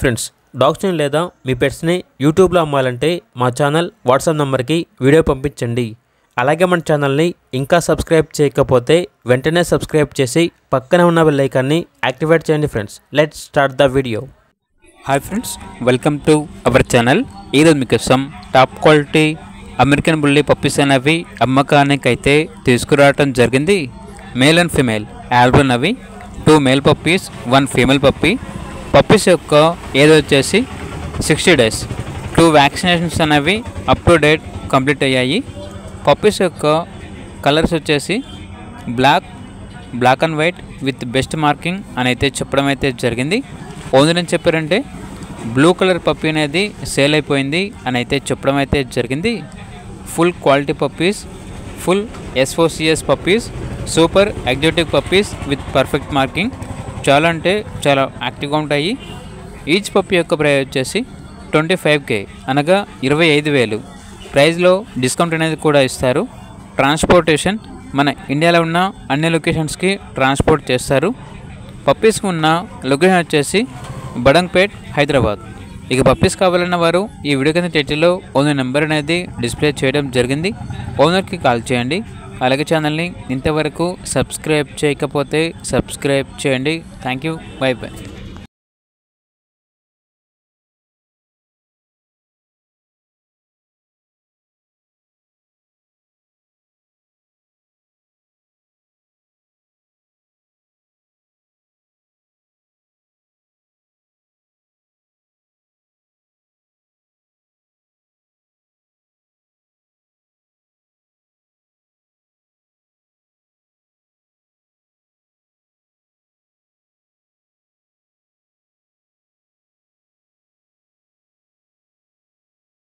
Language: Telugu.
ఫ్రెండ్స్, డాగ్స్ని లేదా మీ పెట్స్ని యూట్యూబ్లో అమ్మాలంటే మా ఛానల్ వాట్సాప్ నెంబర్కి వీడియో పంపించండి. అలాగే మన ఛానల్ని ఇంకా సబ్స్క్రైబ్ చేయకపోతే వెంటనే సబ్స్క్రైబ్ చేసి పక్కనే ఉన్న బెల్ ఐకాన్ని యాక్టివేట్ చేయండి. Friends, let's start the video. Hi friends, welcome to our channel. ఈరోజు మీకోసం top quality American bully puppies అనేవి అమ్మకానికి అయితే తీసుకురావడం జరిగింది. మేల్ అండ్ ఫీమేల్ ఆల్బన్ అవి 2 male puppies 1 female puppy. Puppies యొక్క ఏజ్ వచ్చేసి 60 days. 2 వ్యాక్సినేషన్స్ అనేవి అప్ టు డేట్ కంప్లీట్ అయ్యాయి. పప్పీస్ యొక్క కలర్స్ వచ్చేసి black and white with best marking అని అయితే చెప్పడం అయితే జరిగింది. ఓనర్ ఏం చెప్పారంటే బ్లూ కలర్ పప్పీ అనేది సేల్ అయిపోయింది అని అయితే చెప్పడం అయితే జరిగింది. Full quality puppies, full SOCS puppies, super exotic puppies with perfect marking. చాలా అంటే చాలా యాక్టివ్గా ఉంటాయి. ఈచ్ పప్పీ యొక్క ప్రైస్ వచ్చేసి 25K అనగా 25,000. ప్రైస్లో డిస్కౌంట్ అనేది కూడా ఇస్తారు. ట్రాన్స్పోర్టేషన్ మన ఇండియాలో ఉన్న అన్ని లొకేషన్స్కి ట్రాన్స్పోర్ట్ చేస్తారు. పప్పీస్కి ఉన్న లొకేషన్ వచ్చేసి బడంగ్పేట్, హైదరాబాద్. ఇక పప్పీస్ కావాలన్న వారు ఈ వీడియో కింద టైటిల్లో ఓనర్ నెంబర్ అనేది డిస్ప్లే చేయడం జరిగింది. ఓనర్కి కాల్ చేయండి. అలాగే ఛానల్ని ఇంతవరకు సబ్స్క్రైబ్ చేయకపోతే సబ్స్క్రైబ్ చేయండి. Thank you. By by.